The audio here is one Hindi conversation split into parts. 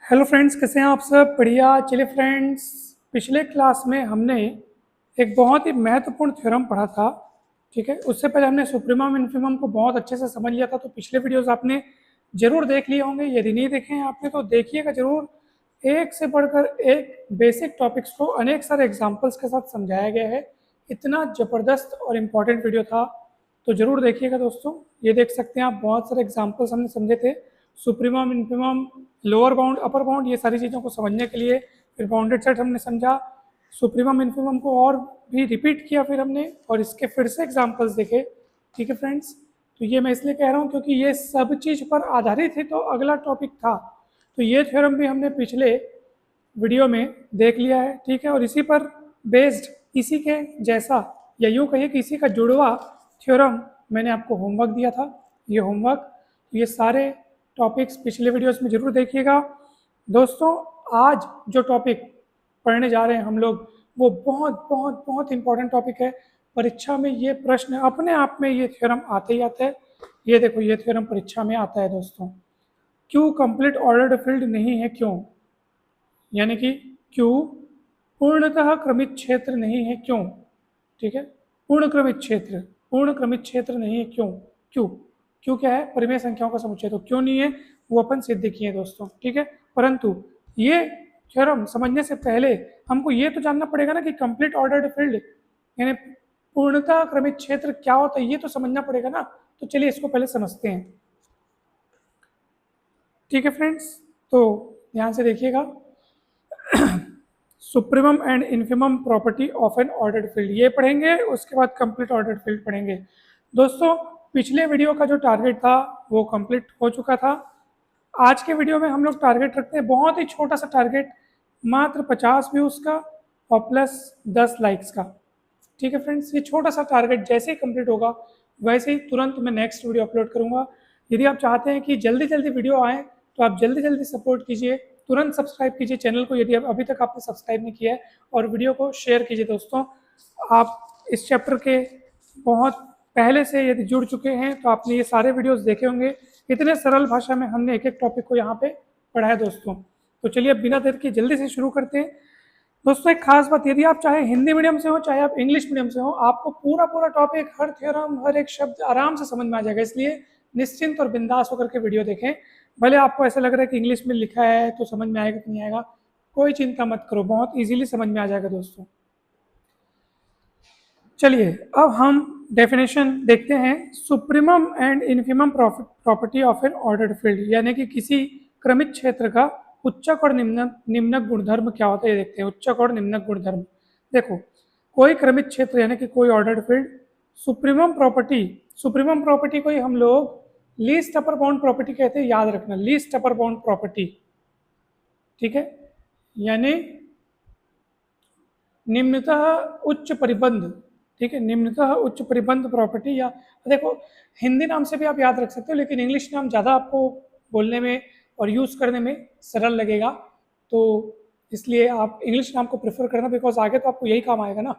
हेलो फ्रेंड्स, कैसे हैं आप सब? बढ़िया। चलिए फ्रेंड्स, पिछले क्लास में हमने एक बहुत ही महत्वपूर्ण थ्योरम पढ़ा था। ठीक है, उससे पहले हमने सुप्रीमम इन्फीमम को बहुत अच्छे से समझ लिया था। तो पिछले वीडियोस आपने जरूर देख लिए होंगे। यदि नहीं देखे हैं आपने तो देखिएगा जरूर। एक से बढ़कर एक बेसिक टॉपिक्स को अनेक सारे एग्जाम्पल्स के साथ समझाया गया है। इतना ज़बरदस्त और इम्पॉर्टेंट वीडियो था, तो ज़रूर देखिएगा दोस्तों। ये देख सकते हैं आप, बहुत सारे एग्जाम्पल्स हमने समझे थे। Supremum, infimum, lower bound, upper bound, ये सारी चीज़ों को समझने के लिए फिर बाउंडेड सेट हमने समझा। सुप्रीमम इन्फीमम को और भी रिपीट किया फिर हमने, और इसके फिर से एग्जाम्पल्स देखे। ठीक है फ्रेंड्स, तो ये मैं इसलिए कह रहा हूँ क्योंकि ये सब चीज़ पर आधारित है, तो अगला टॉपिक था। तो ये थ्योरम भी हमने पिछले वीडियो में देख लिया है। ठीक है, और इसी पर बेस्ड, इसी के जैसा, या यूँ कहिए कि इसी का जुड़वा थ्योरम मैंने आपको होमवर्क दिया था। ये होमवर्क, ये सारे टॉपिक्स पिछले वीडियोस में ज़रूर देखिएगा दोस्तों। आज जो टॉपिक पढ़ने जा रहे हैं हम लोग, वो बहुत बहुत बहुत इंपॉर्टेंट टॉपिक है। परीक्षा में ये प्रश्न अपने आप में, ये थ्योरम आते ही आता है। ये देखो, ये थ्योरम परीक्षा में आता है दोस्तों। क्यों कंप्लीट ऑर्डर्ड फील्ड नहीं है? क्यों, यानी कि क्यों पूर्णतः क्रमित क्षेत्र नहीं है? क्यों? ठीक है, पूर्ण क्रमित क्षेत्र, पूर्ण क्रमित क्षेत्र नहीं है। क्यों? क्यों क्यों क्या है? परिमेय संख्याओं का समुच्चय। तो क्यों नहीं है वो अपन सिद्ध किए दोस्तों। ठीक है, परंतु ये थ्योरम समझने से पहले हमको ये तो जानना पड़ेगा ना कि कंप्लीट ऑर्डर्ड फील्ड यानी पूर्णतः क्रमित क्षेत्र क्या होता है, ये तो समझना पड़ेगा ना। तो चलिए इसको पहले समझते हैं। ठीक है फ्रेंड्स, तो ध्यान से देखिएगा। Supremum and infimum property of N ordered field, ये पढ़ेंगे। उसके बाद कंप्लीट ऑर्डर्ड फील्ड पढ़ेंगे दोस्तों। पिछले वीडियो का जो टारगेट था वो कंप्लीट हो चुका था। आज के वीडियो में हम लोग टारगेट रखते हैं बहुत ही छोटा सा टारगेट, मात्र 50 व्यूज़ का और प्लस 10 लाइक्स का। ठीक है फ्रेंड्स, ये छोटा सा टारगेट जैसे ही कंप्लीट होगा वैसे ही तुरंत मैं नेक्स्ट वीडियो अपलोड करूँगा। यदि आप चाहते हैं कि जल्दी जल्दी वीडियो आए तो आप जल्दी जल्दी सपोर्ट कीजिए, तुरंत सब्सक्राइब कीजिए चैनल को यदि अभी तक आपने सब्सक्राइब नहीं किया है, और वीडियो को शेयर कीजिए दोस्तों। आप इस चैप्टर के बहुत पहले से यदि जुड़ चुके हैं तो आपने ये सारे वीडियोस देखे होंगे। इतने सरल भाषा में हमने एक एक टॉपिक को यहाँ पे पढ़ा है दोस्तों। तो चलिए अब बिना देर के जल्दी से शुरू करते हैं दोस्तों। एक खास बात, यदि आप चाहे हिंदी मीडियम से हो चाहे आप इंग्लिश मीडियम से हो, आपको पूरा पूरा टॉपिक, हर थ्योरम, हर एक शब्द आराम से समझ में आ जाएगा। इसलिए निश्चिंत और बिंदास होकर के वीडियो देखें। भले आपको ऐसा लग रहा है कि इंग्लिश में लिखा है तो समझ में आएगा कि नहीं आएगा, कोई चिंता मत करो, बहुत इजीली समझ में आ जाएगा दोस्तों। चलिए अब हम डेफिनेशन देखते हैं। Supremum and infimum property of N ordered field, यानी कि किसी क्रमित क्षेत्र का उच्चक और निम्नक गुणधर्म क्या होता है, ये देखते हैं। उच्चक और निम्नक गुणधर्म, देखो, कोई क्रमित क्षेत्र यानी कि कोई ऑर्डर्ड फील्ड, सुप्रीमम प्रॉपर्टी को ही हम लोग लीस्ट अपर बाउंड प्रॉपर्टी कहते हैं, याद रखना, लीस्ट अपर बाउंड प्रॉपर्टी। ठीक है, यानी निम्नतः उच्च परिबंध। ठीक है, निम्नतः उच्च परिबंध प्रॉपर्टी, या देखो हिंदी नाम से भी आप याद रख सकते हो, लेकिन इंग्लिश नाम ज़्यादा आपको बोलने में और यूज़ करने में सरल लगेगा, तो इसलिए आप इंग्लिश नाम को प्रेफर करना, बिकॉज आगे तो आपको यही काम आएगा ना।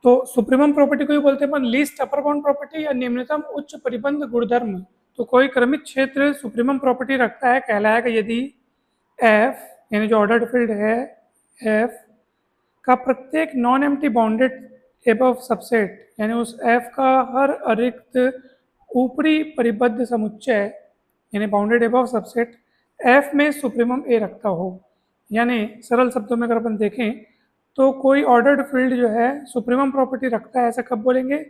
तो सुप्रीमम प्रॉपर्टी को ही बोलते हैं अपन लीस्ट अपर बाउंड प्रॉपर्टी या निम्नतम उच्च परिबंध गुणधर्म। तो कोई क्रमित क्षेत्र सुप्रीमम प्रॉपर्टी रखता है, कहलाएगा यदि एफ, यानी जो ऑर्डर्ड फील्ड है एफ का प्रत्येक non empty bounded above subset, यानी उस एफ का हर अरिक्त ऊपरी परिबद्ध समुच्चय, यानी बाउंडेड एबव सबसेट एफ में सुप्रीमम ए रखता हो। यानी सरल शब्दों में अगर अपन देखें तो कोई ऑर्डर्ड फील्ड जो है सुप्रीमम प्रॉपर्टी रखता है। ऐसा कब बोलेंगे?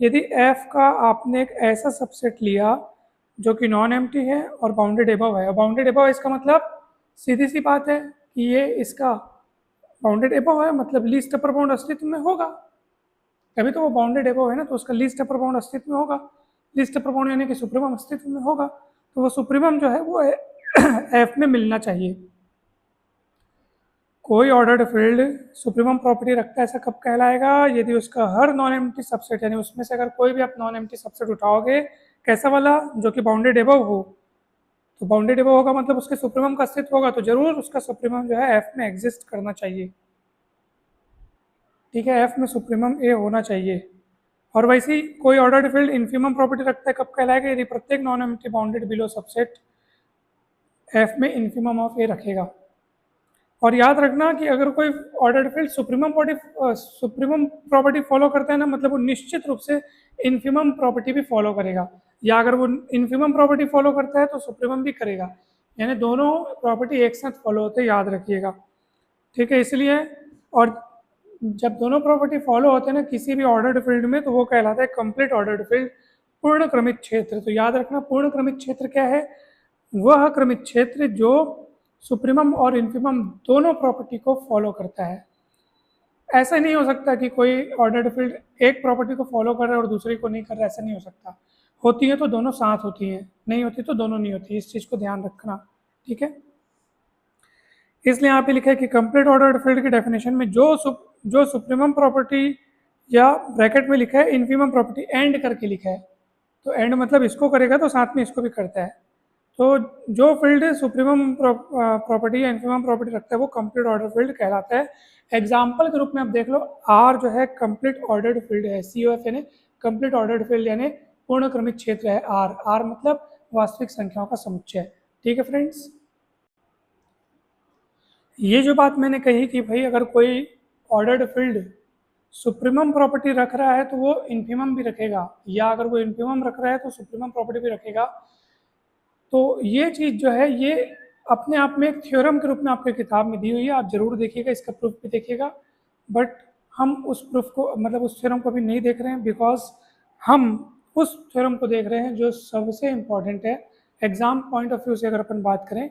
यदि एफ का आपने एक ऐसा सबसेट लिया जो कि नॉन एम्प्टी है और बाउंडेड एबव है। और बाउंडेड एबव इसका मतलब सीधी सी बात है कि ये इसका बाउंडेड एबव है, मतलब लीस्ट अपर बाउंड अस्तित्व में होगा, तभी तो वो बाउंडेड एबव है ना, तो उसका लीस्ट अपर बाउंड अस्तित्व में होगा। लीस्ट अपर बाउंड यानी कि सुप्रीमम अस्तित्व में होगा, तो वो सुप्रीमम जो है वो एफ में मिलना चाहिए। कोई ऑर्डर्ड फील्ड सुप्रीमम प्रॉपर्टी रखता है, ऐसा कब कहलाएगा? यदि उसका हर नॉन एम्प्टी सबसेट, यानी उसमें से अगर कोई भी आप नॉन एम्प्टी सबसेट उठाओगे, कैसा वाला, जो कि बाउंडेड एबव हो, तो बाउंडेड एबव होगा मतलब उसके सुप्रीमम का अस्तित्व होगा, तो जरूर उसका सुप्रीमम जो है एफ में एग्जिस्ट करना चाहिए। ठीक है, एफ में सुप्रीमम ए होना चाहिए। और वैसे ही कोई ऑर्डर्ड फील्ड इन्फीमम प्रॉपर्टी रखता है, कब कहलाएगा? यदि प्रत्येक non empty bounded below subset F में इन्फिमम ऑफ ए रखेगा। और याद रखना कि अगर कोई ordered field supremum property follow करता है ना, मतलब वो निश्चित रूप से इन्फिमम प्रॉपर्टी भी फॉलो करेगा, या अगर वो इन्फिमम प्रॉपर्टी फॉलो करता है तो सुप्रीमम भी करेगा, यानी दोनों प्रॉपर्टी एक साथ फॉलो होते हैं, याद रखिएगा। ठीक है, इसलिए और जब दोनों प्रॉपर्टी फॉलो होते हैं ना किसी भी ऑर्डर्ड फील्ड में, तो वो कहलाता है कंप्लीट ऑर्डर्ड फील्ड, पूर्ण क्रमित क्षेत्र। तो याद रखना पूर्ण क्रमित क्षेत्र क्या है, वह क्रमित क्षेत्र जो सुप्रीमम और इन्फिमम दोनों प्रॉपर्टी को फॉलो करता है। ऐसा नहीं हो सकता कि कोई ऑर्डर्ड फील्ड एक प्रॉपर्टी को फॉलो कर रहा है और दूसरी को नहीं कर रहा है, ऐसा नहीं हो सकता। होती है तो दोनों साथ होती हैं, नहीं होती तो दोनों नहीं होती, इस चीज़ को ध्यान रखना। ठीक है, इसलिए यहाँ पे लिखा है कि कंप्लीट ऑर्डर्ड फील्ड की डेफिनेशन में जो सुप्रीमम प्रॉपर्टी, या ब्रैकेट में लिखा है इन्फिमम प्रॉपर्टी, एंड करके लिखा है, तो एंड मतलब इसको करेगा तो साथ में इसको भी करता है। तो जो फील्ड सुप्रीमम प्रॉपर्टी या इन्फिमम प्रॉपर्टी रखता है वो कंप्लीट ऑर्डर फील्ड कहलाता है। एग्जाम्पल के रूप में आप देख लो, आर जो है कंप्लीट ऑर्डर्ड फील्ड है, सी ओ एफ यानी कंप्लीट ऑर्डर्ड फील्ड यानी पूर्ण क्रमित क्षेत्र है। आर आर मतलब वास्तविक संख्याओं का समुच्चय। ठीक है फ्रेंड्स, ये जो बात मैंने कही कि भाई अगर कोई ऑर्डर्ड फील्ड सुप्रीमम प्रॉपर्टी रख रहा है तो वो इन्फिमम भी रखेगा, या अगर वो इन्फिमम रख रहा है तो सुप्रीमम प्रॉपर्टी भी रखेगा, तो ये चीज़ जो है ये अपने आप में एक थ्योरम के रूप में आपकी किताब में दी हुई है, आप जरूर देखिएगा, इसका प्रूफ भी देखिएगा। बट हम उस प्रूफ को, मतलब उस थ्योरम को भी नहीं देख रहे हैं, बिकॉज हम उस थ्योरम को देख रहे हैं जो सबसे इम्पॉर्टेंट है एग्जाम पॉइंट ऑफ व्यू से। अगर अपन बात करें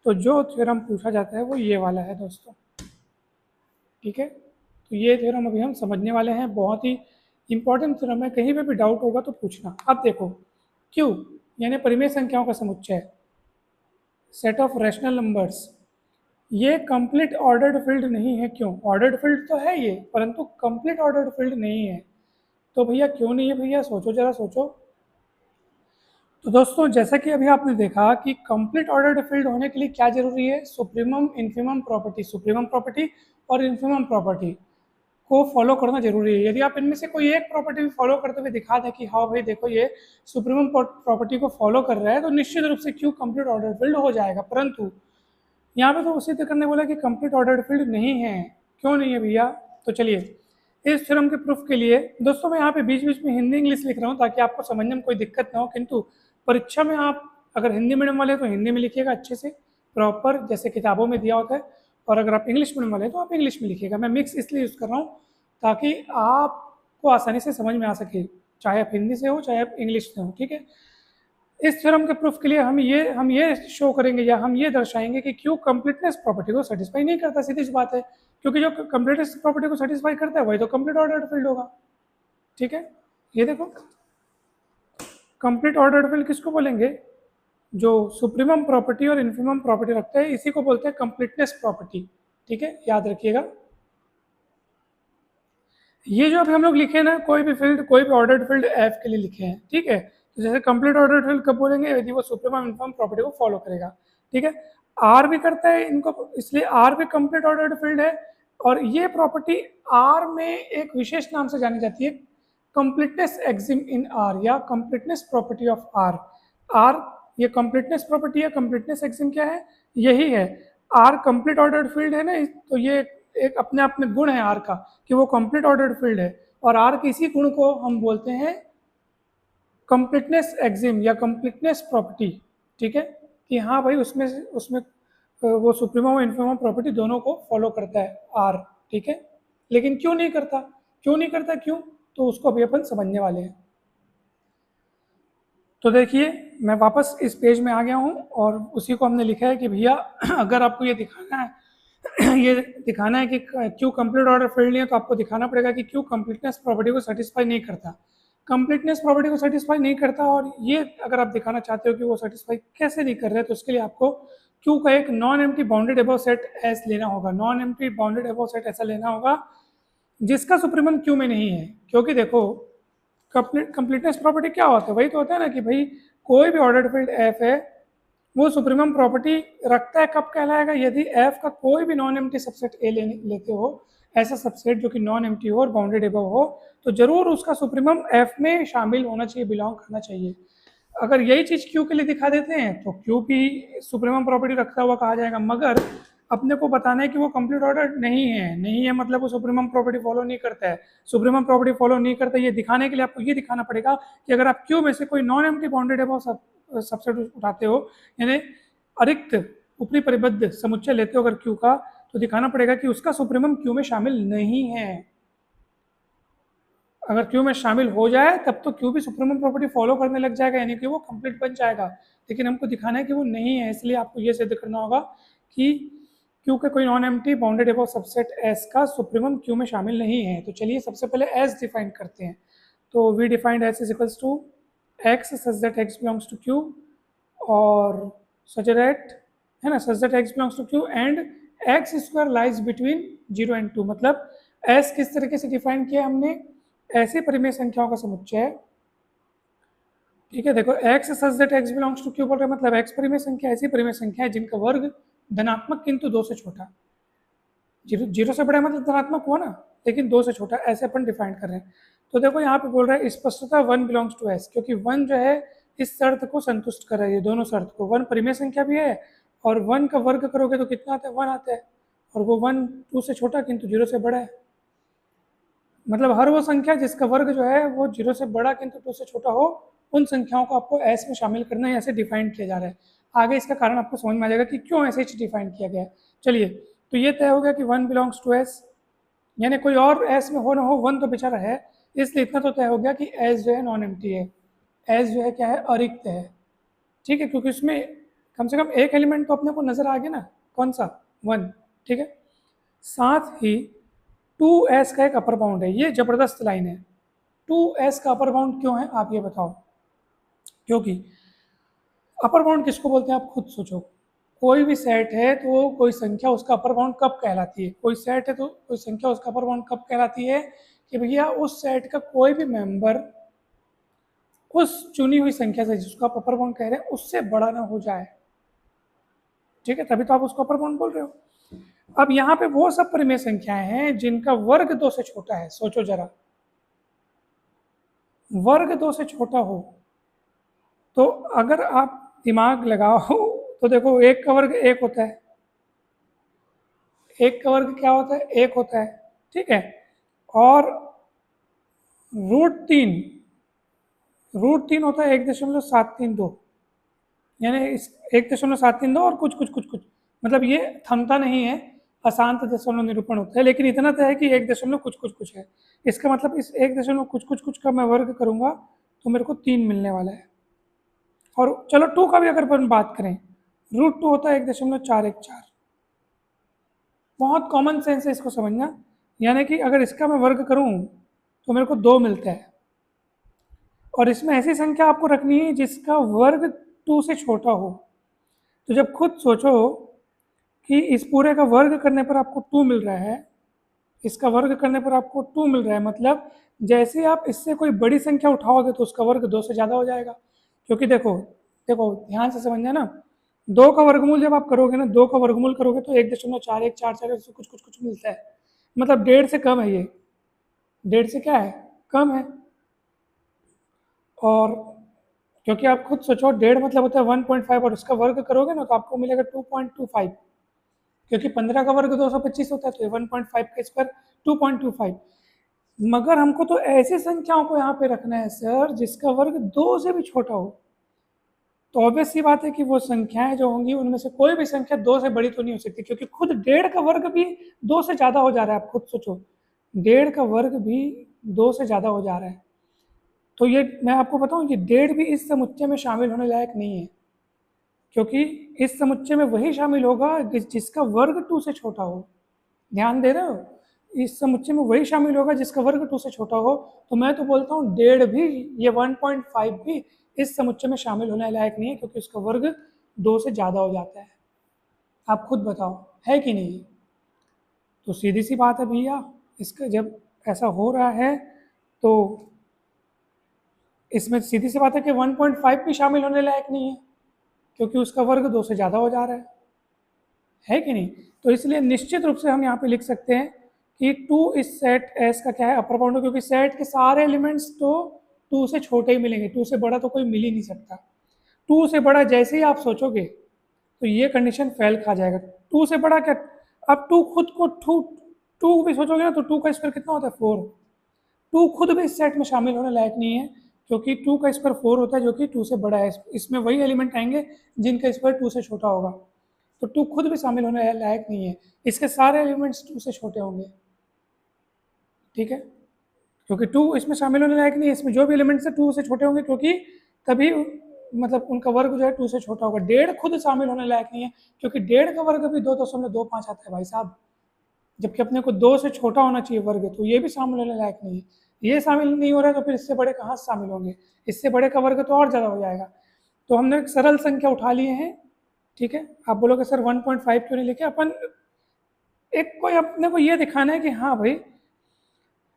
तो जो थ्योरम पूछा जाता है वो ये वाला है दोस्तों। ठीक है, तो ये थ्योरम अभी हम समझने वाले हैं, बहुत ही इंपॉर्टेंट थ्योरम है, कहीं पे भी डाउट होगा तो पूछना। अब देखो, क्यू यानी परिमेय संख्याओं का समुच्चय, सेट ऑफ रैशनल नंबर्स, ये कंप्लीट ऑर्डर्ड फील्ड नहीं है। क्यों? ऑर्डर्ड फील्ड तो है ये, परंतु कंप्लीट ऑर्डर्ड फील्ड नहीं है। तो भैया क्यों नहीं है भैया, सोचो जरा सोचो। तो दोस्तों जैसा कि अभी आपने देखा कि कंप्लीट ऑर्डर्ड फील्ड होने के लिए क्या जरूरी है, supremum infimum property, supremum property और इन्फिमम प्रॉपर्टी को फॉलो करना जरूरी है। यदि आप इनमें से कोई एक प्रॉपर्टी भी फॉलो करते हुए दिखा दें कि हाँ भाई देखो ये सुप्रीमम प्रॉपर्टी को फॉलो कर रहा है, तो निश्चित रूप से क्यू कंप्लीट ऑर्डर फील्ड हो जाएगा। परंतु यहाँ पे तो उसी तरह ने बोला कि कंप्लीट ऑर्डर फील्ड नहीं है। क्यों नहीं है भैया? तो चलिए इस थ्योरम के प्रूफ के लिए दोस्तों मैं यहाँ पे बीच बीच में हिंदी इंग्लिश लिख रहा हूँ ताकि आपको समझने में कोई दिक्कत ना हो, किंतु परीक्षा में आप अगर हिंदी मीडियम वाले हैं तो हिंदी में लिखिएगा अच्छे से प्रॉपर, जैसे किताबों में दिया होता है, और अगर आप इंग्लिश मीडियम वाले हैं तो आप इंग्लिश में लिखिएगा। मैं मिक्स इसलिए यूज़ कर रहा हूँ ताकि आपको आसानी से समझ में आ सके, चाहे आप हिंदी से हो चाहे आप इंग्लिश से हो। ठीक है, इस थ्योरम के प्रूफ के लिए हम ये शो करेंगे या हम ये दर्शाएंगे कि क्यू कंप्लीटनेस प्रॉपर्टी को सेटिस्फाई नहीं करता। सीधी सी बात है, क्योंकि जो कंप्लीटनेस प्रॉपर्टी को सेटिस्फाई करता है वही तो कंप्लीट ऑर्डर्ड फील्ड होगा। ठीक है, ये देखो कंप्लीट ऑर्डर्ड फील्ड किसको बोलेंगे, जो सुप्रीमम प्रॉपर्टी और इन्फिमम प्रॉपर्टी रखते हैं, इसी को बोलते हैं कंप्लीटनेस प्रॉपर्टी। ठीक है, याद रखिएगा। ये जो अभी हम लोग लिखे ना, कोई भी फील्ड, कोई भी ऑर्डर्ड फील्ड एफ के लिए लिखे हैं। ठीक है, तो जैसे कंप्लीट ऑर्डर्ड फील्ड कब बोलेंगे, यदि वो सुप्रीमम इन्फिमम प्रॉपर्टी को फॉलो करेगा। ठीक है, आर भी करता है इनको, इसलिए आर भी कंप्लीट ऑर्डर्ड फील्ड है। और ये प्रॉपर्टी आर में एक विशेष नाम से जानी जाती है, कंप्लीटनेस एक्सिम इन आर, या completeness property of R. R ये कंप्लीटनेस प्रॉपर्टी है, कंप्लीटनेस एक्सिम क्या है, यही है। आर कंप्लीट ऑर्डर्ड फील्ड है ना, तो ये एक अपने आप में गुण है आर का कि वो कंप्लीट ऑर्डर्ड फील्ड है, और आर के इसी गुण को हम बोलते हैं कंप्लीटनेस एक्सिम या कंप्लीटनेस प्रॉपर्टी। ठीक है, कि हाँ भाई उसमें उसमें वो सुप्रीमम और इन्फिमम प्रॉपर्टी दोनों को फॉलो करता है आर। ठीक है, लेकिन क्यों नहीं करता, क्यों नहीं करता, क्यों, तो उसको अभी अपन समझने वाले हैं। तो देखिए मैं वापस इस पेज में आ गया हूँ, और उसी को हमने लिखा है कि भैया अगर आपको ये दिखाना है ये दिखाना है कि क्यू कंप्लीट ऑर्डर फील्ड नहीं है, तो आपको दिखाना पड़ेगा कि क्यू कंप्लीटनेस प्रॉपर्टी को सेटिस्फाई नहीं करता, कंप्लीटनेस प्रॉपर्टी को सेटिस्फाई नहीं करता। और ये अगर आप दिखाना चाहते हो कि वो सेटिस्फाई कैसे नहीं कर रहे, तो उसके लिए आपको क्यू का एक non empty bounded above set S लेना होगा। Non empty bounded above set ऐसा लेना होगा जिसका सुप्रीमम क्यू में नहीं है। क्योंकि देखो कंप्लीटनेस प्रॉपर्टी क्या होता है, वही तो होता है ना कि भाई कोई भी ऑर्डर्ड फील्ड एफ है वो सुप्रीमम प्रॉपर्टी रखता है, कब कहलाएगा, यदि एफ का कोई भी नॉन एम्प्टी सबसेट ए लेते हो, ऐसा सबसेट जो कि नॉन एम्प्टी हो और बाउंडेड अबव हो, तो जरूर उसका सुप्रीमम एफ में शामिल होना चाहिए, बिलोंग करना चाहिए। अगर यही चीज़ क्यू के लिए दिखा देते हैं तो क्यू भी सुप्रीमम प्रॉपर्टी रखता हुआ कहा जाएगा, मगर अपने को बताना है कि वो कंप्लीट ऑर्डर नहीं है मतलब वो सुप्रीमम प्रॉपर्टी फॉलो नहीं करता है। सुप्रीमम प्रॉपर्टी फॉलो नहीं करता, ये दिखाने के लिए आपको ये दिखाना पड़ेगा कि अगर आप क्यू में से कोई नॉन एम्प्टी बाउंडेड सबसेट उठाते हो, यानी अरिक्त ऊपरी परिबद्ध समुच्चय लेते हो अगर क्यू का, तो दिखाना पड़ेगा कि उसका सुप्रीमम क्यू में शामिल नहीं है। अगर क्यू में शामिल हो जाए तब तो क्यू भी सुप्रीमम प्रॉपर्टी फॉलो करने लग जाएगा, यानी कि वो कंप्लीट बन जाएगा। लेकिन हमको दिखाना है कि वो नहीं है, इसलिए आपको ये सिद्ध करना होगा कि क्यू के कोई non empty bounded above subset S का सुप्रीमम क्यू में शामिल नहीं है। तो चलिए सबसे पहले एस डिफाइन करते हैं। तो we defined S is equals to X such that X belongs to Q और सच दैट, है ना, such that X belongs to Q and X square lies between 0 and 2। मतलब एस किस तरीके से डिफाइन किया हमने, ऐसी परिमेय संख्याओं का समुच्चय, ठीक है। देखो x such that x belongs to Q बोल रहे हैं, मतलब x परिमेय संख्या ऐसी परिमेय संख्या है जिनका वर्ग धनात्मक किंतु 2 से छोटा, जीरो से बड़ा मतलब धनात्मक हुआ ना, लेकिन 2 से छोटा, ऐसे अपन डिफाइन कर रहे हैं। तो देखो यहाँ पे बोल रहा है स्पष्टता 1 बिलोंग्स टू s, क्योंकि 1 जो है इस शर्त को संतुष्ट कर रहा है, ये दोनों शर्त को। 1 परिमेय संख्या भी है और 1 का वर्ग करोगे तो कितना आता है, 1 आता है, और वो 1 2 से छोटा किंतु 0 से बड़ा है। मतलब हर वो संख्या जिसका वर्ग जो है वो 0 से बड़ा किंतु 2 से छोटा हो, उन संख्याओं को आपको एस में शामिल करना है, ऐसे डिफाइन किया जा रहा है। आगे इसका कारण आपको समझ में आ जाएगा कि क्यों ऐसे डिफाइन किया गया है। चलिए, तो ये तय हो गया कि 1 बिलोंग्स टू एस, यानी कोई और एस में हो ना हो 1 तो बेचारा है, इसलिए इतना तो तय हो गया कि एस जो है नॉन एम्प्टी है, एस जो है क्या है, अरिक्त है, ठीक है, क्योंकि उसमें कम से कम एक एलिमेंट तो अपने को नजर आ गया ना, कौन सा, 1, ठीक है। साथ ही 2s का एक अपर बाउंड है, ये जबरदस्त लाइन है। 2s का अपर बाउंड क्यों है आप ये बताओ, क्योंकि अपर बाउंड किसको बोलते हैं आप खुद सोचो। कोई भी सेट है तो कोई संख्या उसका अपर बाउंड कब कहलाती है, कोई सेट है तो कोई संख्या उसका अपर बाउंड कब कहलाती है, कि भैया उस सेट का कोई भी मेंबर उस चुनी हुई संख्या से जिसको आप अपर बाउंड कह रहे हैं उससे बड़ा ना हो जाए, ठीक है, तभी तो आप उसको अपर बाउंड बोल रहे हो। अब यहाँ पे वो सब परिमेय संख्याएं हैं जिनका वर्ग 2 से छोटा है, सोचो जरा, वर्ग 2 से छोटा हो तो अगर आप दिमाग लगाओ तो देखो 1 का वर्ग 1 होता है, 1 का वर्ग क्या होता है, 1 होता है, ठीक है। और रूट तीन होता है 1.732, यानी इस 1.732 और कुछ कुछ कुछ कुछ, मतलब ये थमता नहीं है, अशांत दशमलव निरूपण होता है, लेकिन इतना तो है कि 1 दशमलव कुछ कुछ कुछ है। इसका मतलब इस 1 दशमलव कुछ कुछ कुछ का मैं वर्ग करूंगा तो मेरे को 3 मिलने वाला है। और चलो 2 का भी अगर अपन बात करें, रूट 2 होता है 1.414, बहुत कॉमन सेंस है इसको समझना, यानी कि अगर इसका मैं वर्ग करूं तो मेरे को 2 मिलता है, और इसमें ऐसी संख्या आपको रखनी है जिसका वर्ग 2 से छोटा हो। तो जब खुद सोचो कि इस पूरे का वर्ग करने पर आपको 2 मिल रहा है, इसका वर्ग करने पर आपको 2 मिल रहा है, मतलब जैसे आप इससे कोई बड़ी संख्या उठाओगे तो उसका वर्ग 2 से ज़्यादा हो जाएगा। क्योंकि देखो देखो ध्यान से समझना ना, 2 का वर्गमूल जब आप करोगे ना, 2 का वर्गमूल करोगे तो 1.4144 कुछ कुछ कुछ मिलता है, मतलब 1.5 से कम है ये, 1.5 से क्या है, कम है। और क्योंकि आप खुद सोचो 1.5 मतलब होता है 1.5, और उसका वर्ग करोगे ना तो आपको मिलेगा 2.25, क्योंकि 15 का वर्ग 225 होता है, तो 1.5 का स्क्वायर 2.25। मगर हमको तो ऐसी संख्याओं को यहाँ पे रखना है सर जिसका वर्ग 2 से भी छोटा हो, तो ऑब्वियस सी बात है कि वो संख्याएं जो होंगी उनमें से कोई भी संख्या 2 से बड़ी तो नहीं हो सकती, क्योंकि खुद 1.5 का वर्ग भी 2 से ज़्यादा हो जा रहा है। आप खुद सोचो 1.5 का वर्ग भी 2 से ज़्यादा हो जा रहा है, तो ये मैं आपको बताऊं, ये 1.5 भी इस समुच्चय में शामिल होने लायक नहीं है, क्योंकि इस समुच्चय में वही शामिल होगा जिसका वर्ग 2 से छोटा हो। ध्यान दे रहे हो, इस समुच्चय में वही शामिल होगा जिसका वर्ग 2 से छोटा हो। तो मैं तो बोलता हूँ 1.5 भी, ये 1.5 भी इस समुच्चय में शामिल होने लायक नहीं है, क्योंकि उसका वर्ग 2 से ज़्यादा हो जाता है। आप खुद बताओ है कि नहीं। तो सीधी सी बात है भैया, इसका जब ऐसा हो रहा है तो इसमें सीधी सी बात है कि 1.5 भी शामिल होने लायक नहीं है, क्योंकि उसका वर्ग 2 से ज़्यादा हो जा रहा है कि नहीं। तो इसलिए निश्चित रूप से हम यहाँ पे लिख सकते हैं कि 2 इस सेट एस का क्या है, अपर बाउंड, क्योंकि सेट के सारे एलिमेंट्स तो टू से छोटे ही मिलेंगे, टू से बड़ा तो कोई मिल ही नहीं सकता। टू से बड़ा जैसे ही आप सोचोगे तो ये कंडीशन फेल खा जाएगा। टू से बड़ा क्या, अब टू खुद को टू टू भी सोचोगे ना तो टू का स्क्वायर कितना होता है 4। टू खुद भी इस सेट में शामिल होने लायक नहीं है, क्योंकि टू का स्क्वायर 4 होता है जो कि टू से बड़ा है। इसमें वही एलिमेंट आएंगे जिनका स्क्वायर टू से छोटा होगा, तो टू खुद भी शामिल होने लायक नहीं है, इसके सारे एलिमेंट्स टू से छोटे होंगे। ठीक है, क्योंकि टू इसमें शामिल होने लायक नहीं है, इसमें जो भी एलिमेंट्स है टू से छोटे होंगे, क्योंकि तभी मतलब उनका वर्ग जो है टू से छोटा होगा। डेढ़ खुद शामिल होने लायक नहीं है, क्योंकि डेढ़ का वर्ग भी 2.25 आता है भाई साहब, जबकि अपने को 2 से छोटा होना चाहिए वर्ग, तो ये भी शामिल होने लायक नहीं है। ये शामिल नहीं हो रहा है तो फिर इससे बड़े कहाँ से शामिल होंगे, इससे बड़े का वर्ग तो और ज़्यादा हो जाएगा। तो हमने एक सरल संख्या उठा लिए हैं। ठीक है, आप बोलोगे सर 1.5 क्यों नहीं लिखे, अपन एक कोई अपने को ये दिखाना है कि हाँ भाई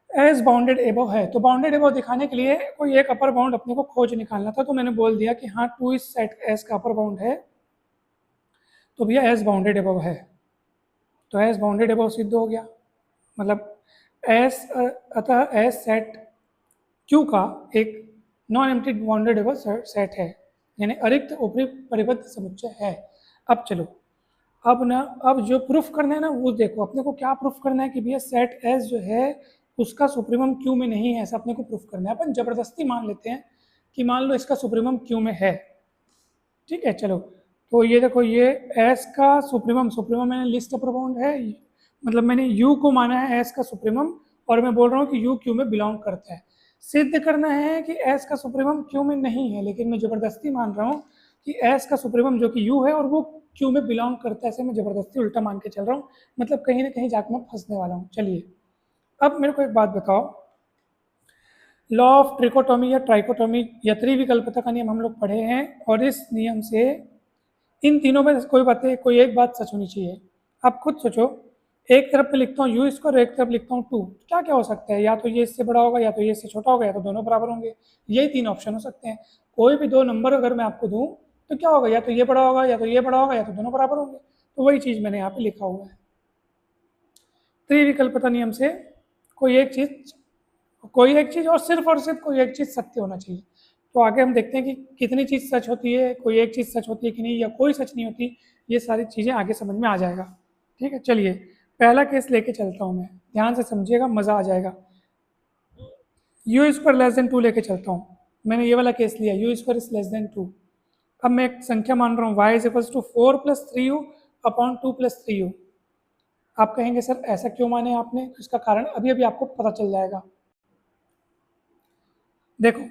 एज बाउंडेड एबव है, तो बाउंडेड एबव दिखाने के लिए कोई एक अपर बाउंड अपने को खोज निकालना था, तो मैंने बोल दिया कि हाँ टू इस सेट एस का अपर बाउंड है, तो भैया एज बाउंडेड एबव है, तो एज बाउंडेड एबव सिद्ध हो गया। मतलब एस अतः एस सेट क्यू का एक non empty bounded above set है, यानी अरिक्त ऊपरी परिबद्ध समुच्चय है। अब चलो, अब जो प्रूफ करना है ना वो देखो, अपने को क्या प्रूफ करना है कि भैया सेट एस जो है उसका सुप्रीमम क्यू में नहीं है, ऐसा अपने को प्रूफ करना है। अपन जबरदस्ती मान लेते हैं कि मान लो इसका सुप्रीमम क्यू में है। ठीक है, चलो तो ये देखो, ये एस का सुप्रीमम, सुप्रीमम मैंने लिस्ट अपर बाउंड है, मतलब मैंने यू को माना है एस का सुप्रीमम, और मैं बोल रहा हूँ कि यू क्यू में बिलोंग करता है। सिद्ध करना है कि एस का सुप्रीमम क्यू में नहीं है, लेकिन मैं जबरदस्ती मान रहा हूँ कि एस का सुप्रीमम जो कि यू है और वो क्यू में बिलोंग करता है, ऐसे मैं जबरदस्ती उल्टा मान के चल रहा हूँ, मतलब कहीं ना कहीं जाकर मैं फंसने वाला हूँ। चलिए अब मेरे को एक बात बताओ, लॉ ऑफ ट्रिकोटोमी या ट्राइकोटोमी या त्रिविकल्पता का नियम हम लोग पढ़े हैं, और इस नियम से इन तीनों में कोई एक बात सच होनी चाहिए। आप खुद सोचो, एक तरफ पे लिखता हूँ यू स्क्वायर, एक तरफ लिखता हूँ टू, क्या क्या हो सकता है, या तो ये इससे बड़ा होगा, या तो ये इससे छोटा होगा, या तो दोनों बराबर होंगे। यही तीन ऑप्शन हो सकते हैं। कोई भी दो नंबर अगर मैं आपको दूँ तो क्या होगा, या तो ये बड़ा होगा, या तो ये बड़ा होगा, या तो दोनों बराबर होंगे। तो वही चीज़ मैंने यहाँ पे लिखा हुआ है। त्रिविकल्पता नियम से कोई एक चीज़ और सिर्फ कोई एक चीज़ सत्य होना चाहिए। तो आगे हम देखते हैं कि कितनी चीज़ सच होती है, कोई एक चीज़ सच होती है कि नहीं, या कोई सच नहीं होती। ये सारी चीज़ें आगे समझ में आ जाएगा। ठीक है, चलिए पहला केस लेके चलता हूँ मैं, ध्यान से समझिएगा, मज़ा आ जाएगा। यू स्क्वायर लेस देन 2 लेके चलता हूँ। मैंने ये वाला केस लिया, U square is less than 2। अब मैं एक संख्या मान रहा हूँ y is equals to 4 + 3u upon 2 + 3u। आप कहेंगे सर ऐसा क्यों माने आपने, तो इसका कारण अभी अभी आपको पता चल जाएगा। देखो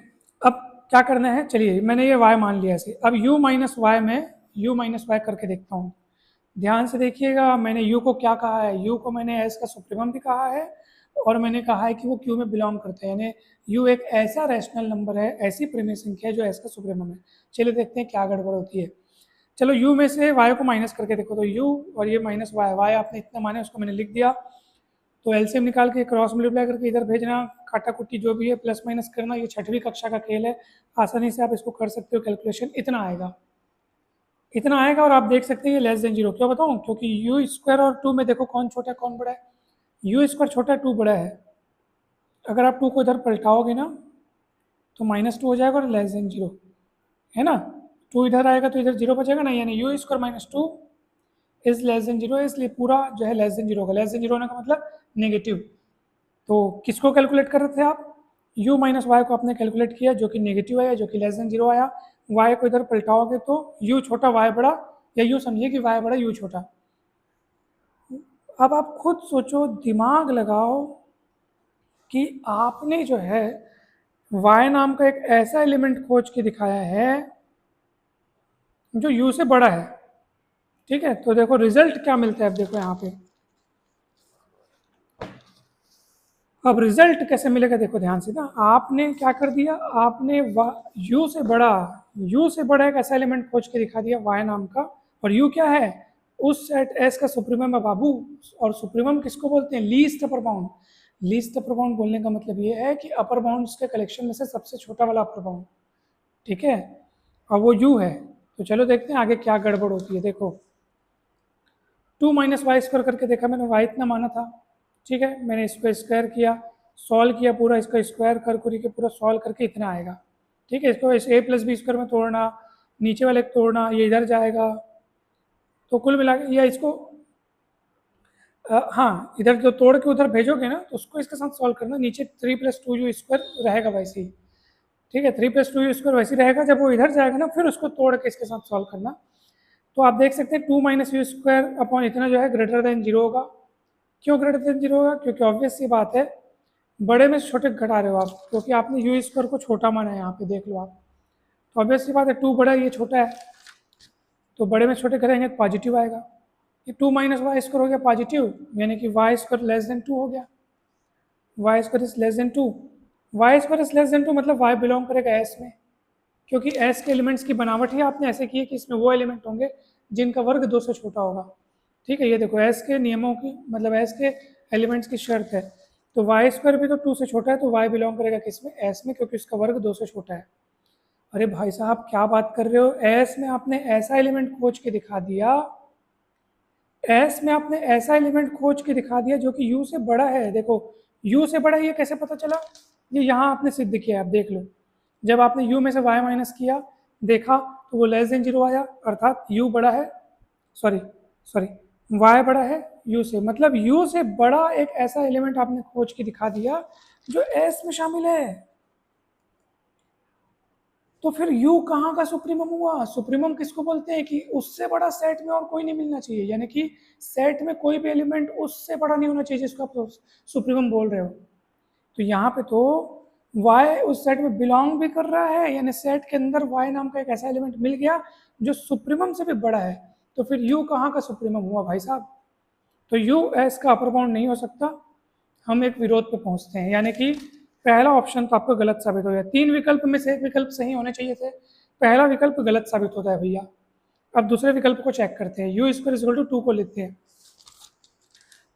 अब क्या करना है, चलिए मैंने ये y मान लिया ऐसे, अब u माइनस वाई में u माइनस वाई करके देखता हूँ। ध्यान से देखिएगा, मैंने u को क्या कहा है, u को मैंने s का सुप्रीमम भी कहा है, और मैंने कहा है कि वो q में बिलोंग करते हैं, यानी u एक ऐसा रैशनल नंबर है, ऐसी प्रीमिय संख्या है जो s का सुप्रीमम है। चलिए देखते हैं क्या गड़बड़ होती है। चलो u में से y को माइनस करके देखो, तो u और ये माइनस y आपने इतना माने उसको मैंने लिख दिया। तो एलसीएम निकाल के क्रॉस मल्टीप्लाई करके इधर भेजना, काटा कुट्टी जो भी है प्लस माइनस करना, ये 6वीं कक्षा का खेल है, आसानी से आप इसको कर सकते हो कैलकुलेशन। इतना आएगा और आप देख सकते हैं ये लेस देन जीरो। क्यों बताऊँ, क्योंकि यू स्क्वायर और टू में देखो कौन छोटा है कौन बड़ा है, यू स्क्वायर छोटा है टू बड़ा है। अगर आप टू को इधर पलटाओगे ना तो -2 हो जाएगा और लेस देन जीरो है ना, टू इधर आएगा तो इधर जीरो बचेगा ना, यानी you square -2 is less than zero, इसलिए पूरा जो है लेस देन जीरो होगा। लेस देन जीरो होने का मतलब नेगेटिव। तो किसको कैलकुलेट कर रहे थे आप, u माइनस वाई को आपने कैलकुलेट किया जो कि नेगेटिव आया, जो कि लेस देन जीरो आया। y को इधर पलटाओगे तो u छोटा y बड़ा, या यूँ समझिए कि y बड़ा u छोटा। अब आप खुद सोचो, दिमाग लगाओ कि आपने जो है y नाम का एक ऐसा एलिमेंट खोज के दिखाया है जो u से बड़ा है। ठीक है, तो देखो रिजल्ट क्या मिलता है, अब देखो यहाँ पे। अब रिजल्ट कैसे मिलेगा, देखो ध्यान से ना, आपने क्या कर दिया, आपने u से बड़ा एक ऐसा एलिमेंट खोज के दिखा दिया y नाम का, और u क्या है, उस सेट S का सुप्रीमम है बाबू। और सुप्रीमम किसको बोलते हैं, least upper bound. Least upper bound बोलने का मतलब ये है कि अपर बाउंड्स के कलेक्शन में से सबसे छोटा वाला अपर बाउंड। ठीक है, और वो u है। तो चलो देखते हैं आगे क्या गड़बड़ होती है। देखो 2 - y स्क्वायर करके देखा मैंने, y इतना माना था। ठीक है, मैंने इसको स्क्वायर किया, सॉल्व किया पूरा, इसका स्क्वायर कर के पूरा सॉल्व करके इतना आएगा। ठीक है, इसको इस a प्लस बी स्क्वायर में तोड़ना, नीचे वाले को तोड़ना, ये इधर जाएगा, तो कुल मिला के या इसको हाँ इधर जो तोड़ के उधर भेजोगे ना तो उसको इसके साथ सॉल्व करना, नीचे 3+2u² रहेगा वैसे ही। ठीक है, 3+2u² वैसे ही रहेगा, जब वो इधर जाएगा ना फिर उसको तोड़ के इसके साथ सॉल्व करना। तो आप देख सकते हैं 2 - u² अपॉन इतना जो है ग्रेटर देन 0 होगा। क्यों ग्रेटर देन 0 होगा? क्योंकि ऑब्वियस सी बात है बड़े में छोटे घटा रहे हो आप, क्योंकि आपने u² को छोटा माना है, यहाँ पे देख लो आप, तो ऑब्वियस सी बात है 2 बड़ा है ये छोटा है, तो बड़े में छोटे करेंगे तो पॉजिटिव आएगा। ये 2 - y² हो गया पॉजिटिव, यानी कि y² लेस देन 2 हो गया, y² is less than 2, y² is less than 2 मतलब y बिलोंग करेगा s में, क्योंकि s के एलिमेंट्स की बनावट ही आपने ऐसे की है कि इसमें वो एलिमेंट होंगे जिनका वर्ग 2 से छोटा होगा। ठीक है, ये देखो s के नियमों की मतलब s के एलिमेंट्स की शर्त है, तो y² भी तो 2 से छोटा है, तो y बिलोंग करेगा किस में? s में, क्योंकि उसका वर्ग 2 से छोटा है। अरे भाई साहब क्या बात कर रहे हो, s में आपने ऐसा एलिमेंट खोज के दिखा दिया, s में आपने ऐसा एलिमेंट खोज के दिखा दिया जो कि u से बड़ा है। देखो u से बड़ा ये कैसे पता चला? ये यहाँ आपने सिद्ध किया, आप देख लो, जब आपने u में से y माइनस किया देखा तो वो लेस देन 0 आया, अर्थात u बड़ा है, सॉरी y बड़ा है u से, मतलब u से बड़ा एक ऐसा एलिमेंट आपने खोज के दिखा दिया जो s में शामिल है। तो फिर u कहाँ का सुप्रीमम हुआ? सुप्रीमम किसको बोलते हैं कि उससे बड़ा सेट में और कोई नहीं मिलना चाहिए, यानी कि सेट में कोई भी एलिमेंट उससे बड़ा नहीं होना चाहिए जिसको आप सुप्रीमम बोल रहे हो। तो यहाँ पे तो y उस सेट में बिलोंग भी कर रहा है, यानी सेट के अंदर y नाम का एक ऐसा एलिमेंट मिल गया जो सुप्रीमम से भी बड़ा है, तो फिर u कहाँ का सुप्रीमम हुआ भाई साहब? तो u s का अपर बाउंड नहीं हो सकता। हम एक विरोध पे पहुंचते हैं, यानी कि पहला ऑप्शन तो आपका गलत साबित हो गया। 3 विकल्प में से एक विकल्प सही होने चाहिए थे, पहला विकल्प गलत साबित होता है भैया। अब दूसरे विकल्प को चेक करते हैं, u² 2 को लेते हैं।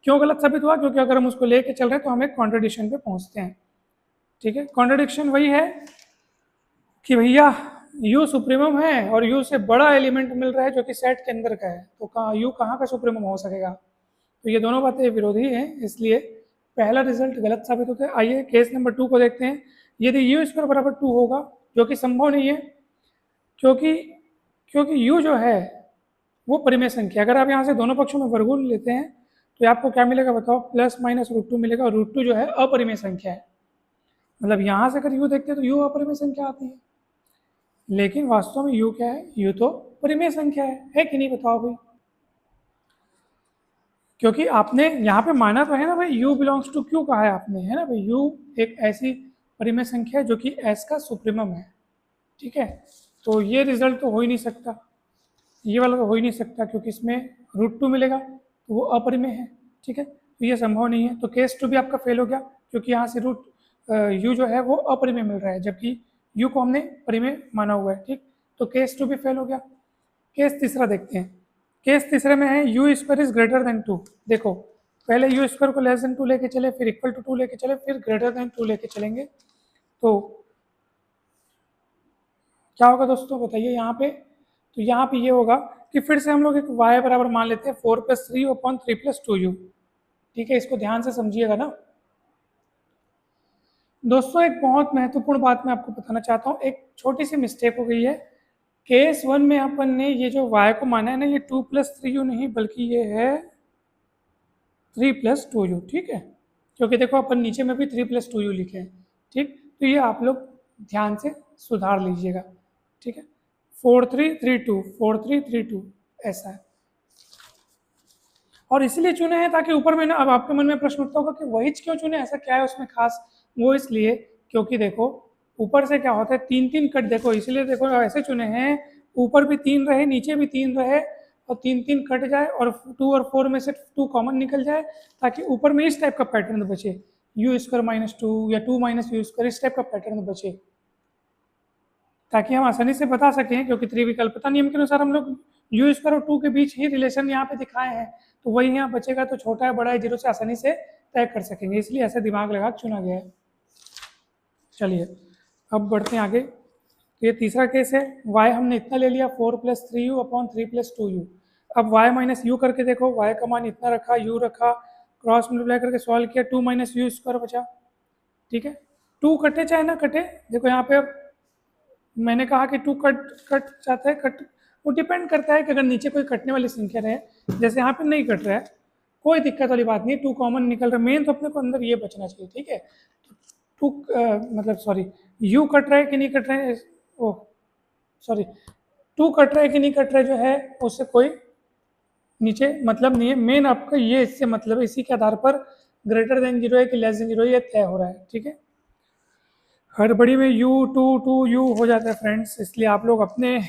क्यों गलत साबित हुआ? क्योंकि अगर हम उसको लेके चल रहे हैं तो हम एक कॉन्ट्रडिक्शन पे पहुंचते हैं। ठीक है, कॉन्ट्रडिक्शन वही है कि भैया u सुप्रीमम है और u से बड़ा एलिमेंट मिल रहा है जो कि सेट के अंदर का है, तो u कहाँ का सुप्रीमम हो सकेगा? तो ये दोनों बातें विरोधी हैं, इसलिए पहला रिजल्ट गलत साबित होता है। आइए केस नंबर 2 को देखते हैं। यदि u² बराबर 2 होगा, जो कि संभव नहीं है, क्योंकि u जो है वो परिमेय संख्या, अगर आप यहाँ से दोनों पक्षों में वर्गमूल लेते हैं तो आपको क्या मिलेगा बताओ? +-√2 मिलेगा, और √2 जो है अपरिमेय संख्या है, मतलब यहाँ से अगर u देखते हैं तो u अपरिमेय संख्या आती है, लेकिन वास्तव में u क्या है? u तो परिमेय संख्या है कि नहीं बताओ भाई? क्योंकि आपने यहाँ पे माना तो है ना भाई, u बिलोंग्स टू q कहा है आपने, है ना भाई, u एक ऐसी परिमेय संख्या है जो कि s का सुप्रीमम है। ठीक है, तो ये रिजल्ट तो हो ही नहीं सकता, ये वाला तो हो ही नहीं सकता, क्योंकि इसमें √2 मिलेगा तो वो अपरिमेय है। ठीक है, तो ये संभव नहीं है, तो केस 2 भी आपका फेल हो गया, क्योंकि यहाँ से u जो है वो अपरिमेय मिल रहा है, जबकि u को हमने परिमेय माना हुआ है। ठीक, तो केस 2 भी फेल हो गया। केस तीसरा देखते हैं। केस तीसरे में है u² इज ग्रेटर देन 2। देखो पहले u² को लेस देन 2 लेके चले, फिर इक्वल टू 2 लेके चले, फिर ग्रेटर देन 2 लेके चलेंगे, तो क्या होगा दोस्तों बताइए यहाँ पे? तो यहाँ पे ये होगा कि फिर से हम लोग एक y बराबर मान लेते हैं 4+3/3+2u। ठीक है, इसको ध्यान से समझिएगा ना दोस्तों। एक बहुत महत्वपूर्ण बात मैं आपको बताना चाहता हूँ, एक छोटी सी मिस्टेक हो गई है। केस 1 में अपन ने ये जो y को माना है ना, ये 2+3u नहीं बल्कि ये है 3+2u। ठीक है, क्योंकि देखो अपन नीचे में भी 3+2u लिखे हैं। ठीक, तो ये आप लोग ध्यान से सुधार लीजिएगा। ठीक है, 4-3-3-2 4-3-3-2 ऐसा है, और इसलिए चुने हैं ताकि ऊपर में ना, अब आपके मन में प्रश्न उठता होगा कि वही क्यों चुने, ऐसा क्या है उसमें खास? वो इसलिए क्योंकि देखो ऊपर से क्या होता है 3-3 कट, देखो इसलिए देखो ऐसे चुने हैं, ऊपर भी 3 रहे नीचे भी 3 रहे और 3-3 कट जाए और 2 और 4 में से 2 कॉमन निकल जाए, ताकि ऊपर में इस टाइप का पैटर्न बचे, u² -2 या 2 - u², इस टाइप का पैटर्न बचे, ताकि हम आसानी से बता सकें, क्योंकि त्रिविकल्पता नियम के अनुसार हम लोग u² और 2 के बीच ही रिलेशन यहाँ पे दिखाए हैं, तो वही यहाँ बचेगा, तो छोटा है बड़ा है 0 से आसानी से तय कर सकेंगे, इसलिए ऐसे दिमाग लगा चुना गया है। चलिए अब बढ़ते हैं आगे। तो ये तीसरा केस है, y हमने इतना ले लिया 4+3u/3+2u। अब y - u करके देखो, y का मान इतना रखा, u रखा, क्रॉस मल्टीप्लाई करके सॉल्व किया, 2 - u² बचा। ठीक है। 2 कटे चाहे ना कटे, देखो यहाँ पे मैंने कहा कि 2 कट कट जाता है, कट वो डिपेंड करता है कि अगर नीचे कोई कटने वाली संख्या रहे, जैसे यहाँ पे नहीं कट रहा है, कोई दिक्कत वाली बात नहीं, 2 कॉमन निकल रहा है, मेन तो अपने को अंदर ये बचना चाहिए, ठीक है। 2 मतलब सॉरी, यू कट रहा है कि नहीं कट रहा है, ओ सॉरी, 2 कट रहा है कि नहीं कट रहा है जो है, उससे कोई नीचे मतलब नहीं है, मेन आपका ये इससे मतलब है, इसी के आधार पर ग्रेटर देन 0 है कि लेस देन 0 ये तय हो रहा है, ठीक है। हड़बड़ी में U2 हो जाता है फ्रेंड्स, इसलिए आप लोग अपने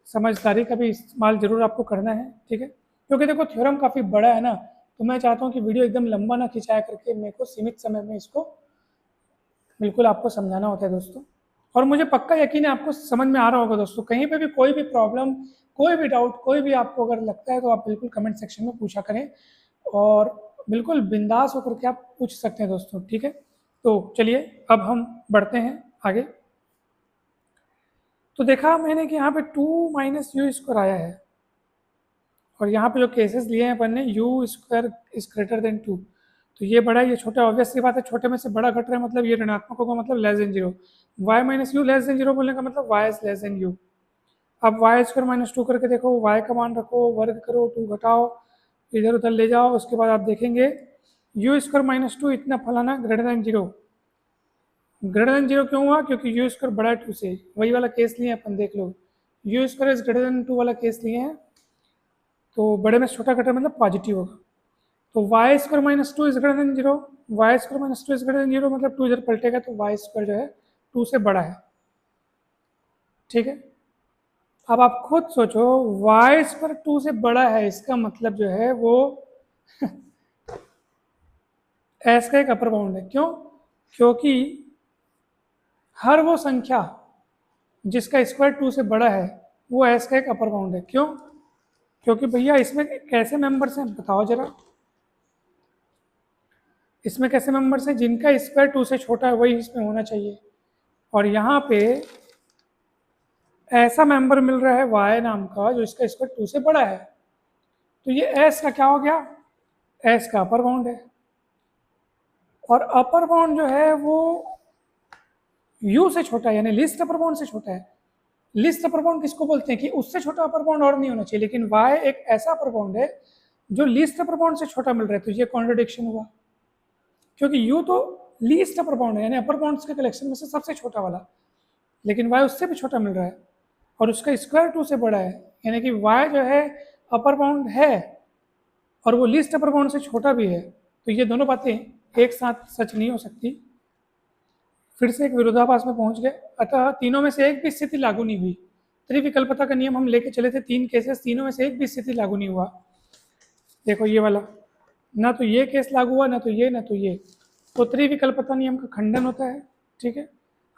समझदारी का भी इस्तेमाल जरूर आपको करना है, ठीक है। क्योंकि देखो थ्योरम काफ़ी बड़ा है ना, तो मैं चाहता हूँ कि वीडियो एकदम लंबा ना खिंचाया करके मेरे को सीमित समय में इसको बिल्कुल आपको समझाना होता है दोस्तों। और मुझे पक्का यकीन है आपको समझ में आ रहा होगा दोस्तों। कहीं पे भी कोई भी प्रॉब्लम, कोई भी डाउट, कोई भी आपको अगर लगता है तो आप बिल्कुल कमेंट सेक्शन में पूछा करें, और बिल्कुल बिंदास होकर के आप पूछ सकते हैं दोस्तों, ठीक है। तो चलिए अब हम बढ़ते हैं आगे। तो देखा मैंने कि यहाँ पे 2 माइनस यू स्क्वायर आया है, और यहाँ पे जो केसेस लिए हैं अपन ने, you square is greater than 2, तो ये बड़ा है ये छोटा, ऑब्वियस सी बात है, छोटे में से बड़ा घट रहा है मतलब ये ऋणात्मक होगा, मतलब less than 0। Y minus U less than 0 बोलने का मतलब Y is less than U. अब वाई स्क्वायर माइनस 2 करके देखो, वाई का मान रखो, वर्ग करो, 2 घटाओ, इधर उधर ले जाओ, उसके बाद आप देखेंगे यू स्क्वायर माइनस 2 इतना फलाना ग्रेटर देन 0। ग्रेटर देन 0 क्यों हुआ? क्योंकि यू स्क्वायर बड़ा है 2 से, वही वाला केस लिए अपन, देख लो, U square is greater than 2 वाला केस लिए हैं, तो बड़े में छोटा घटा मतलब पॉजिटिव होगा। तो Y square minus 2 is greater than 0, Y square minus 2 is greater than 0 मतलब 2 इधर पलटेगा तो वाई स्क्वायर जो है 2 से बड़ा है, ठीक है। अब आप खुद सोचो, वाई स्क्वायर 2 से बड़ा है, इसका मतलब जो है वो एस का एक अपर बाउंड है। क्यों? क्योंकि हर वो संख्या जिसका स्क्वायर 2 से बड़ा है वो एस का एक अपर बाउंड है। क्यों? क्योंकि भैया इसमें कैसे मेंबर्स हैं बताओ जरा, इसमें कैसे मेंबर्स हैं? जिनका स्क्वायर 2 से छोटा है वही इसमें होना चाहिए, और यहाँ पे ऐसा मेंबर मिल रहा है वाई नाम का जो इसका स्क्वायर 2 से बड़ा है, तो ये एस का क्या हो गया? एस का अपर बाउंड है। और अपर बाउंड जो है वो यू से छोटा है, यानी लिस्ट अपर बाउंड से छोटा है। लिस्ट अपर बाउंड किसको बोलते हैं कि उससे छोटा अपर बाउंड और नहीं होना चाहिए, लेकिन वाई एक ऐसा अपर बाउंड है जो लिस्ट अपर बाउंड से छोटा मिल रहा है, तो ये कॉन्ट्रडिक्शन हुआ, क्योंकि यू तो लीस्ट अपर बाउंड है, यानी अपर बाउंड्स के कलेक्शन में से सबसे छोटा वाला, लेकिन वाई उससे भी छोटा मिल रहा है, और उसका स्क्वायर 2 से बड़ा है, यानी कि वाई जो है अपर बाउंड है और वो लिस्ट अपर बाउंड से छोटा भी है, तो ये दोनों बातें एक साथ सच नहीं हो सकती। फिर से एक विरोधाभास में पहुंच गए, अतः तीनों में से एक भी स्थिति लागू नहीं हुई। त्रिविकल्पता का नियम हम लेके चले थे 3 केसेस, तीनों में से एक भी स्थिति लागू नहीं हुआ। देखो ये वाला, ना तो ये केस लागू हुआ, ना तो ये, ना तो ये, तो त्रिविकल्पता नियम का खंडन होता है, ठीक है।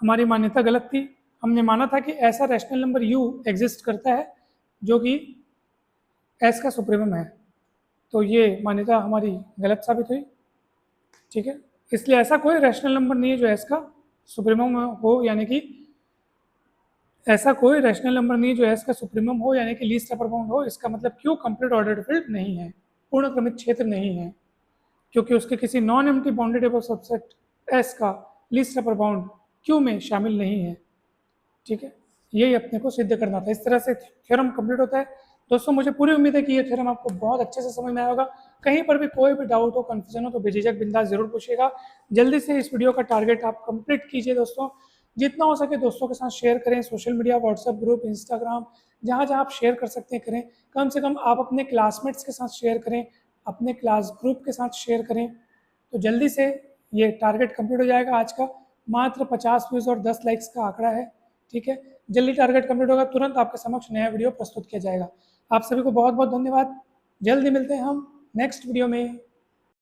हमारी मान्यता गलत थी, हमने माना था कि ऐसा रैशनल नंबर u एग्जिस्ट करता है जो कि s का सुप्रीमम है, तो ये मान्यता हमारी गलत साबित हुई, ठीक है। इसलिए ऐसा कोई रैशनल नंबर नहीं है जो s का सुप्रीमम हो, यानी कि ऐसा कोई रैशनल नंबर नहीं है जो s का सुप्रीमम हो, यानी कि लीस्ट अपर बाउंड हो। इसका मतलब क्यों कंप्लीट ऑर्डर्ड फील्ड नहीं है, पूर्ण क्रमित क्षेत्र नहीं है, क्योंकि उसके किसी non empty bounded subset S का लीस्ट अपर बाउंड क्यू में शामिल नहीं है, ठीक है। यही अपने को सिद्ध करना था। इस तरह से थ्योरम कंप्लीट होता है दोस्तों। मुझे पूरी उम्मीद है कि ये थ्योरम आपको बहुत अच्छे से समझ में आया होगा। कहीं पर भी कोई भी डाउट हो, कन्फ्यूजन हो तो बेझिझक बिंदास जरूर पूछिएगा। जल्दी से इस वीडियो का टारगेट आप कंप्लीट कीजिए दोस्तों, जितना हो सके दोस्तों के साथ शेयर करें, social media, WhatsApp group, Instagram, जहाँ जहाँ आप शेयर कर सकते हैं करें। कम से कम आप अपने क्लासमेट्स के साथ शेयर करें, अपने क्लास ग्रुप के साथ शेयर करें, तो जल्दी से ये टारगेट कंप्लीट हो जाएगा। आज का मात्र 50 व्यूज़ और 10 लाइक्स का आंकड़ा है, ठीक है। जल्दी टारगेट कंप्लीट होगा, तुरंत आपके समक्ष नया वीडियो प्रस्तुत किया जाएगा। आप सभी को बहुत बहुत धन्यवाद। जल्दी मिलते हैं हम नेक्स्ट वीडियो में।